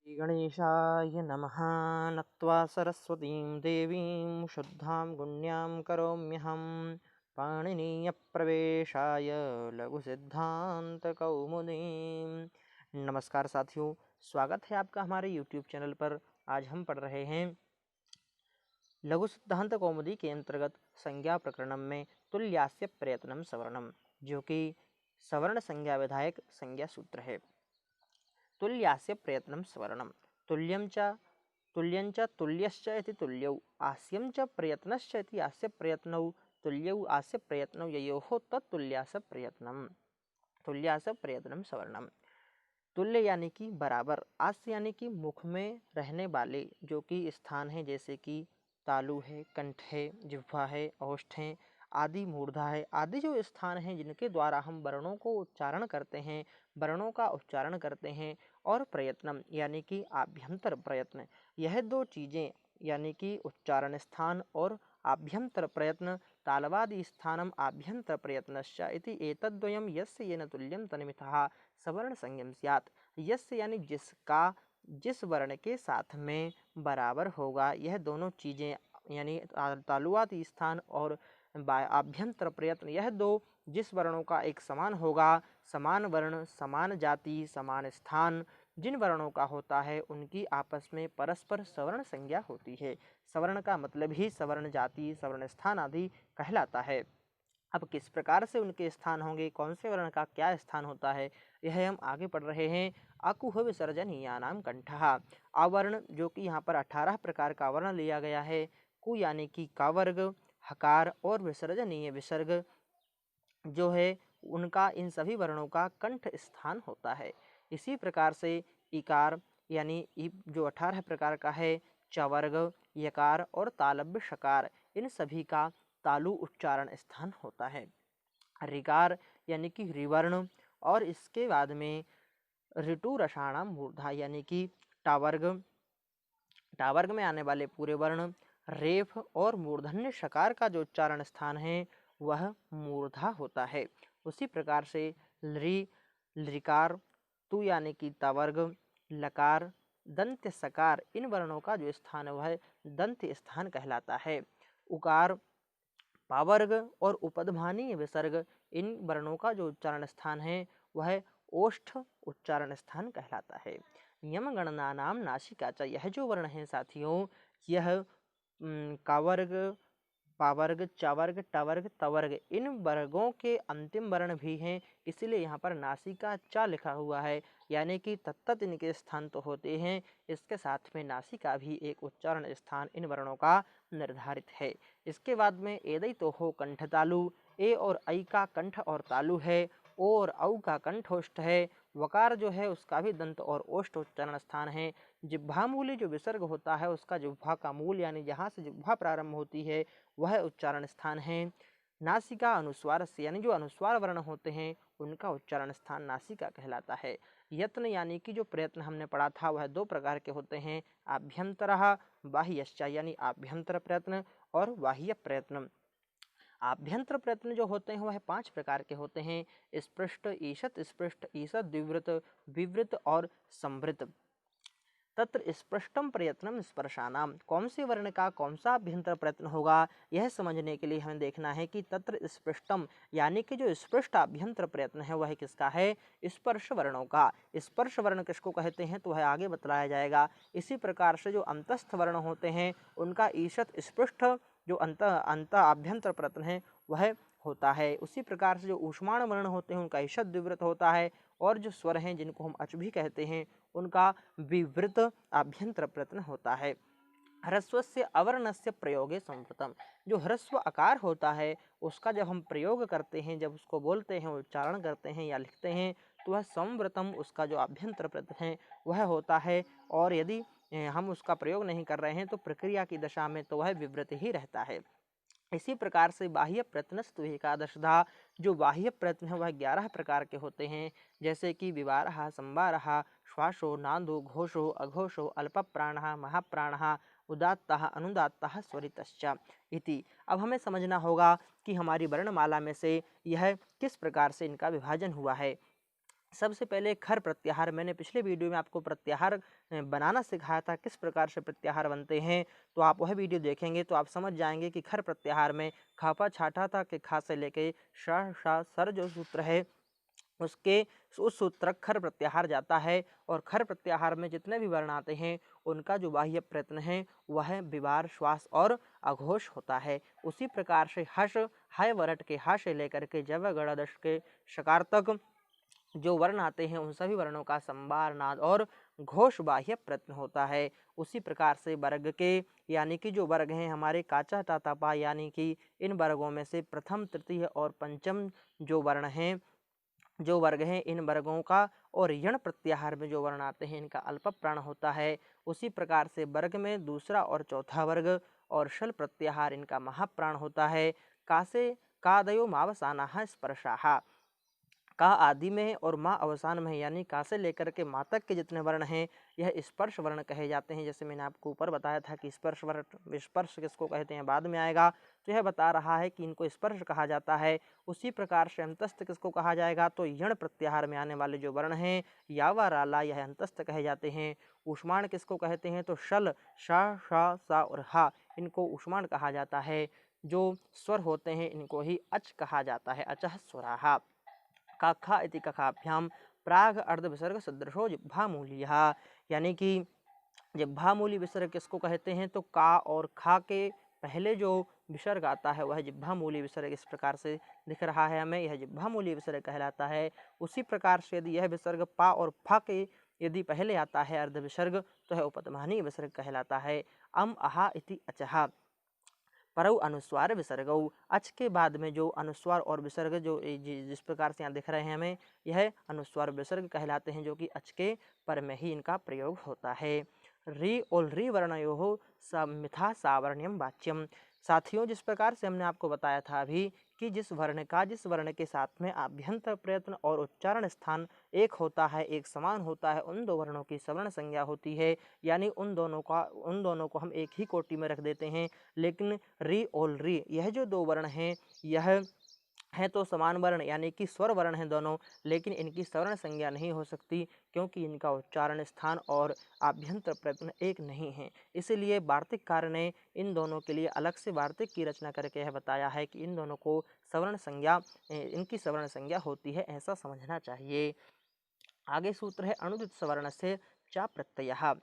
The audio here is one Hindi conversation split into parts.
श्रीगणेशाय नमः। नत्वा सरस्वतीं देवीं शुद्धां गुण्यां करोम्यहं पाणिनीयप्रवेशाय लघुसिद्धान्तकौमुदीं। नमस्कार साथियों, स्वागत है आपका हमारे YouTube चैनल पर। आज हम पढ़ रहे हैं लघु सिद्धांत कौमुदी के अंतर्गत संज्ञा प्रकरणम में तुल्यास्य प्रयत्नम सवर्णम, जो कि सवर्ण संज्ञा विधायक संज्ञा सूत्र है। तुल्यास्य प्रयत्नं सवर्णम, तुल्यंच तुल्यश्च इति तुल्यौ, आस्यं च प्रयत्नश्च इति आस्य प्रयत्नौ, तुल्यौ आस्य प्रयत्नौ ययोः तत्तुल्यास्य प्रयत्नं सवर्णम। तुल्य यानी कि बराबर, आस्य यानी कि मुख में रहने वाले जो कि स्थान है, जैसे कि तालु है, कंठ है, जिह्वा है, ओष्ठ है आदि, मूर्धा है आदि जो स्थान हैं जिनके द्वारा हम वर्णों को उच्चारण करते हैं, वर्णों का उच्चारण करते हैं। और प्रयत्नम यानी कि आभ्यंतर प्रयत्न, यह दो चीज़ें यानी कि उच्चारण स्थान और आभ्यंतर प्रयत्न, तालवादि स्थानम आभ्यंतर प्रयत्नश्च इति एतद्वयं यस्य येन तुल्यं तन्मितः सवर्ण संज्ञम स्यात्। यस्य यानी जिसका जिस वर्ण के साथ में बराबर होगा, यह दोनों चीज़ें यानी तालुवादि स्थान और आभ्यंतर प्रयत्न, यह दो जिस वर्णों का एक समान होगा, समान वर्ण, समान जाति, समान स्थान जिन वर्णों का होता है उनकी आपस में परस्पर सवर्ण संज्ञा होती है। सवर्ण का मतलब ही सवर्ण जाति, सवर्ण स्थान आदि कहलाता है। अब किस प्रकार से उनके स्थान होंगे, कौन से वर्ण का क्या स्थान होता है, यह हम आगे पढ़ रहे हैं। अकुह विसर्जनीयानाम कंठः, आवर्ण जो कि यहाँ पर 18 प्रकार का वर्ण लिया गया है। कु यानी कि का वर्ग, हकार और विसर्जनीय विसर्ग जो है उनका, इन सभी वर्णों का कंठ स्थान होता है। इसी प्रकार से इकार यानी जो 18 प्रकार का है, चवर्ग, यकार और तालव्य शकार, इन सभी का तालु उच्चारण स्थान होता है। ऋकार यानी कि ऋवर्ण, और इसके बाद में ऋतु रसाणाम मूर्धा यानी कि टावर्ग, टावर्ग में आने वाले पूरे वर्ण, रेफ और मूर्धन्य शकार का जो उच्चारण स्थान है वह मूर्धा होता है। उसी प्रकार से लृ, लृकार, तु यानी कि तवर्ग, लकार, दंत्य सकार, इन वर्णों का जो स्थान है वह दंत्य स्थान कहलाता है। उकार, पावर्ग और उपधमानीय विसर्ग, इन वर्णों का जो उच्चारण स्थान है वह ओष्ठ उच्चारण स्थान कहलाता है। यम गणना नाम नासिका च, यह जो वर्ण है साथियों, यह कावर्ग, पावर्ग, चावर्ग, टवर्ग, तवर्ग, इन वर्गों के अंतिम वर्ण भी हैं, इसलिए यहाँ पर नासिका चा लिखा हुआ है। यानी कि तत्त इनके स्थान तो होते हैं, इसके साथ में नासिका भी एक उच्चारण स्थान इन वर्णों का निर्धारित है। इसके बाद में एदई तो हो कंठ तालु, ए और ऐ का कंठ और तालु है, ओ और औ का कंठोष्ठ है। वकार जो है उसका भी दंत और ओष्ठ उच्चारण स्थान है। जिह्वा मूली जो विसर्ग होता है उसका जिह्वा का मूल यानी जहाँ से जिह्वा प्रारंभ होती है वह उच्चारण स्थान है। नासिका अनुस्वार से, यानी जो अनुस्वार वर्ण होते हैं उनका उच्चारण स्थान नासिका कहलाता है। यत्न यानी कि जो प्रयत्न हमने पढ़ा था वह दो प्रकार के होते हैं, आभ्यंतरः बाह्यश्च यानी आभ्यंतर प्रयत्न और बाह्य प्रयत्न। आभ्यंतर प्रयत्न जो होते हैं वह 5 प्रकार के होते हैं, स्पृष्ट, स्पृष्ट, ईषद, द्विवृत, विवृत और संवृत। तत्र स्पृष्टम प्रयत्नम स्पर्शानाम, कौन से वर्ण का कौन सा अभ्यंतर प्रयत्न होगा यह समझने के लिए हमें देखना है कि तत्र स्पृष्टम यानी कि जो स्पृष्ट अभ्यंतर प्रयत्न है वह किसका है, स्पर्श वर्णों का। स्पर्श वर्ण किसको कहते हैं तो वह आगे बतलाया जाएगा। इसी प्रकार से जो अंतस्थ वर्ण होते हैं उनका ईषत स्पृष्ट जो अंत आभ्यंतर प्रयत्न है वह होता है। उसी प्रकार से जो ऊष्माण वर्ण होते हैं उनका ईषद द्विवृत होता है, और जो स्वर हैं जिनको हम अच भी कहते हैं उनका विवृत आभ्यंतर प्रयत्न होता है। ह्रस्व से अवर्णस्य प्रयोगे संवृतम, जो ह्रस्व आकार होता है उसका जब हम प्रयोग करते हैं, जब उसको बोलते हैं, उच्चारण करते हैं या लिखते हैं तो वह संवृतम, उसका जो आभ्यंतर प्रयत्न है वह होता है। और यदि हम उसका प्रयोग नहीं कर रहे हैं तो प्रक्रिया की दशा में तो वह विवृत ही रहता है। इसी प्रकार से बाह्य प्रयत्नस्तु एकादशधा, जो बाह्य प्रयत्न है वह 11 प्रकार के होते हैं, जैसे कि विवारः, संवारः, श्वासो, नादो, घोषो, अघोषो, अल्प प्राणः, महाप्राणः, उदात्तः, अनुदात्तः, स्वरितश्च इति। अब हमें समझना होगा कि हमारी वर्णमाला में से यह किस प्रकार से इनका विभाजन हुआ है। सबसे पहले खर प्रत्याहार, मैंने पिछले वीडियो में आपको प्रत्याहार बनाना सिखाया था, किस प्रकार से प्रत्याहार बनते हैं, तो आप वह वीडियो देखेंगे तो आप समझ जाएंगे कि खर प्रत्याहार में खापा छाटा था के खा से लेके श श सर जो सूत्र है उसके उस सूत्र तक खर प्रत्याहार जाता है। और खर प्रत्याहार में जितने भी वर्ण आते हैं उनका जो बाह्य प्रयत्न है वह विवार, श्वास और अघोष होता है। उसी प्रकार से हश, हय वरट के ह से लेकर के जव गण दश के शकार तक जो वर्ण आते हैं उन सभी वर्णों का संबार, नाद और घोष बाह्य प्रयत्न होता है। उसी प्रकार से वर्ग के यानी कि जो वर्ग हैं हमारे काचा टाटा पा, यानी कि इन वर्गों में से प्रथम, तृतीय और पंचम जो वर्ण हैं, जो वर्ग हैं, इन वर्गों का और यण प्रत्याहार में जो वर्ण आते हैं इनका अल्प प्राण होता है। उसी प्रकार से वर्ग में दूसरा और चौथा वर्ग और शल प्रत्याहार इनका महाप्राण होता है। कासे कादयो मावसाना स्पर्शाहा, का आदि में है और माँ अवसान में है, यानी का से लेकर के माँ तक के जितने वर्ण हैं यह स्पर्श वर्ण कहे जाते हैं। जैसे मैंने आपको ऊपर बताया था कि स्पर्श वर्ण, स्पर्श किसको कहते हैं बाद में आएगा, तो यह बता रहा है कि इनको स्पर्श कहा जाता है। उसी प्रकार से अंतस्थ किसको कहा जाएगा, तो यण प्रत्याहार में आने वाले जो वर्ण हैं यावा, राला, यह अंतस्थ कहे जाते हैं। ऊष्माण किसको कहते हैं, तो शल, शा, शा, सा और हा, इनको ऊष्माण कहा जाता है। जो स्वर होते हैं इनको ही अच कहा जाता है, अचः स्वराहा। काखा इति कखाभ्याम प्राग अर्ध विसर्ग सदृशो जिह्वामूलियः, यानी कि जिह्वामूली विसर्ग किसको कहते हैं, तो का और खा के पहले जो विसर्ग आता है वह जिह्वामूली विसर्ग इस प्रकार से दिख रहा है हमें, यह जिह्वामूली विसर्ग कहलाता है। उसी प्रकार से यदि यह विसर्ग पा और फा के यदि पहले आता है अर्ध विसर्ग तो यह उपतमानी विसर्ग कहलाता है। अम अहा इति अचहा परऊ अनुस्वार विसर्गौ, अच के बाद में जो अनुस्वार और विसर्ग जो जिस प्रकार से यहाँ दिख रहे हैं हमें, यह अनुस्वार विसर्ग कहलाते हैं, जो कि अच के पर में ही इनका प्रयोग होता है। री और री वर्णयो मिथा सावर्ण्यम वाच्यम, साथियों जिस प्रकार से हमने आपको बताया था अभी कि जिस वर्ण के साथ में आभ्यंतर प्रयत्न और उच्चारण स्थान एक होता है, एक समान होता है, उन दो वर्णों की सवर्ण संज्ञा होती है। यानी उन दोनों को हम एक ही कोटि में रख देते हैं। लेकिन री और री यह जो दो वर्ण हैं यह है तो समान वर्ण यानी कि स्वर वर्ण हैं दोनों, लेकिन इनकी सवर्ण संज्ञा नहीं हो सकती क्योंकि इनका उच्चारण स्थान और आभ्यंतर प्रयत्न एक नहीं है। इसीलिए वार्तिककार ने इन दोनों के लिए अलग से वार्तिक की रचना करके यह बताया है कि इन दोनों को सवर्ण संज्ञा, इनकी सवर्ण संज्ञा होती है, ऐसा समझना चाहिए। आगे सूत्र है अनुदित सवर्ण से चा प्रत्ययः,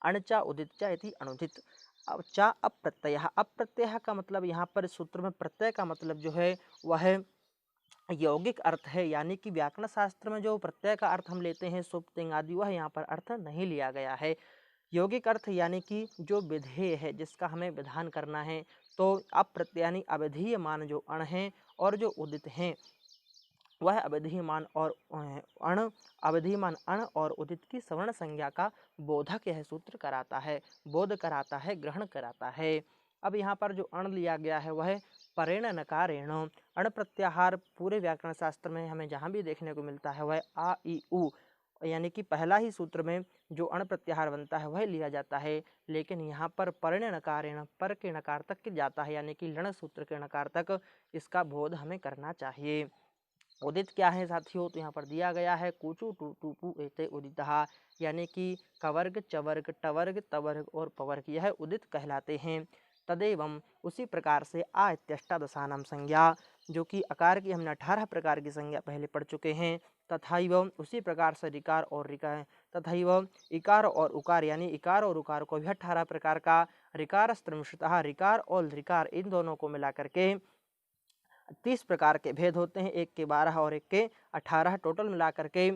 अणचा उदित इति अनुदित। अब चा अप्रत्ययः, अप्रत्ययः का मतलब यहाँ पर सूत्र में प्रत्यय का मतलब जो है वह यौगिक अर्थ है, यानी कि व्याकरण शास्त्र में जो प्रत्यय का अर्थ हम लेते हैं सुप तिंग आदि, वह यहाँ पर अर्थ नहीं लिया गया है। यौगिक अर्थ यानी कि जो विधेय है, जिसका हमें विधान करना है, तो अप्रत्यय यानी अविधीयमान जो अण हैं और जो उदित हैं वह अवधिमान और अवधिमान अण और उदित की सवर्ण संज्ञा का बोधक यह सूत्र कराता है, बोध कराता है, ग्रहण कराता है। अब यहाँ पर जो अण लिया गया है वह परेण नकारेण, अण प्रत्याहार पूरे व्याकरण शास्त्र में हमें जहाँ भी देखने को मिलता है वह आ ई उ, यानी कि पहला ही सूत्र में जो अण प्रत्याहार बनता है वह लिया जाता है। लेकिन यहाँ पर परेण नकारेण, पर के नकार तक जाता है, यानी कि लण सूत्र के नकार तक इसका बोध हमें करना चाहिए। उदित क्या है साथियों, तो यहाँ पर दिया गया है कुचु टू टूपू एते उदितः, यानी कि कवर्ग, चवर्ग, टवर्ग, तवर्ग और पवर्ग, यह उदित कहलाते हैं। तदेवं उसी प्रकार से आ इत्यष्टादशानाम संज्ञा, जो कि आकार की हमने 18 प्रकार की संज्ञा पहले पढ़ चुके हैं। तथैव उसी प्रकार से रिकार और रिकार, तथैव इकार और उकार, यानी इकार और उकार को भी 18 प्रकार का, रिकार स्त्रिंशतः, रिकार और रिकार इन दोनों को मिला करके 30 प्रकार के भेद होते हैं, एक के 12 और एक के 18, टोटल मिला करके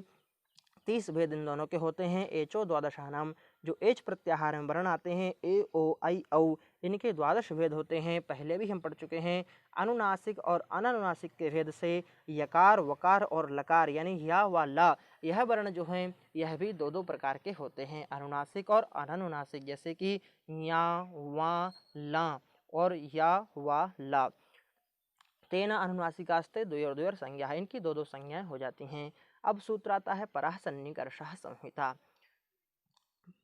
30 भेद इन दोनों के होते हैं। एचो द्वादशानाम, जो एच प्रत्याहार में वर्ण आते हैं ए ओ आई औ, इनके द्वादश भेद होते हैं, पहले भी हम पढ़ चुके हैं। अनुनासिक और अननुनासिक के भेद से यकार, वकार और लकार यानी या व ला, यह वर्ण जो हैं यह भी दो दो प्रकार के होते हैं, अनुनासिक और अननुनासिक, जैसे कि या वा ला और या वा ला। तेना अनुनासिकास्ते द्वयोर संज्ञा है, इनकी दो दो संज्ञाएं हो जाती हैं। अब सूत्र आता है पराह सन्निकर्षः संहिता।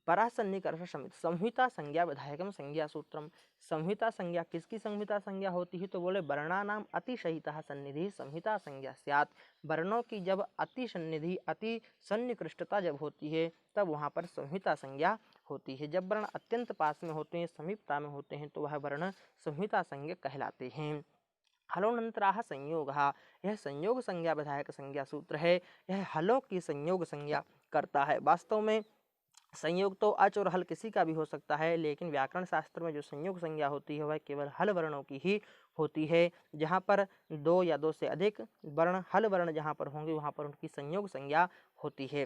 परासन्निकर्ष समिति संहिता संज्ञा विधायकम संज्ञा सूत्रम। संहिता संज्ञा किसकी संहिता संज्ञा होती है? तो बोले वर्णानाम अतिशयितः सन्निधि संहिता संज्ञा स्यात्। वर्णों की जब अति सन्निधि अति सन्निकृष्टता जब होती है तब वहाँ पर संहिता संज्ञा होती है। जब वर्ण अत्यंत पास में होते हैं, समीपता में होते हैं, तो वह वर्ण संहिता संज्ञा कहलाते हैं। हलोनंतराः संयोगः, यह संयोग संज्ञा विधायक संज्ञा सूत्र है। यह हलों की संयोग संज्ञा करता है। वास्तव में संयोग तो अच और हल किसी का भी हो सकता है, लेकिन व्याकरण शास्त्र में जो संयोग संज्ञा होती है वह केवल हल वर्णों की ही होती है। जहाँ पर दो या दो से अधिक वर्ण हल वर्ण जहाँ पर होंगे वहाँ पर उनकी संयोग संज्ञा होती है।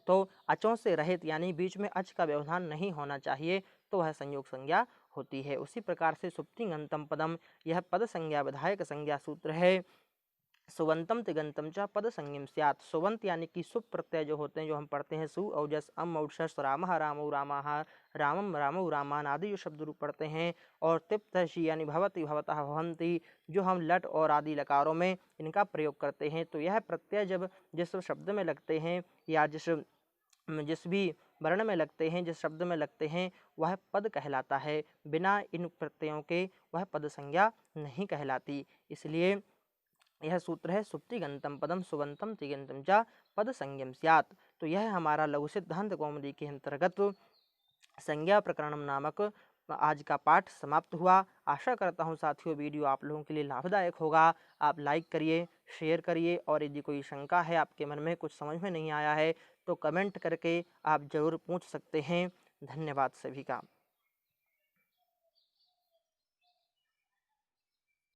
तो अचों से रहित यानी बीच में अच का व्यवधान नहीं होना चाहिए, तो वह संयोग संज्ञा होती है। उसी प्रकार से सुप्तिंगंतम पदम, यह पद संज्ञा विधायक संज्ञा सूत्र है। सुवंतम तिगंतम च पद संज्ञम स्यात्। सुवंत यानी कि सुप प्रत्यय जो होते हैं, जो हम पढ़ते हैं सु औजस अम औषस रामः रामौ रामाः रामम रामौ रामान आदि जो शब्द रूप पढ़ते हैं, और तिप्त शी यानी भवति भवतः भवन्ति जो हम लट और आदि लकारों में इनका प्रयोग करते हैं, तो यह प्रत्यय जब जिस शब्द में लगते हैं या जिस भी वर्ण में लगते हैं, जिस शब्द में लगते हैं, वह पद कहलाता है। बिना इन प्रत्ययों के वह पद संज्ञा नहीं कहलाती। इसलिए यह सूत्र है सुप्तिगंतम पदम सुबंतम तिगंतम च पद संज्ञम स्यात्। तो यह हमारा लघु सिद्धांत कौमुदी के अंतर्गत संज्ञा प्रकरणम नामक आज का पाठ समाप्त हुआ। आशा करता हूँ साथियों वीडियो आप लोगों के लिए लाभदायक होगा। आप लाइक करिए, शेयर करिए, और यदि कोई शंका है आपके मन में, कुछ समझ में नहीं आया है, तो कमेंट करके आप ज़रूर पूछ सकते हैं। धन्यवाद सभी का।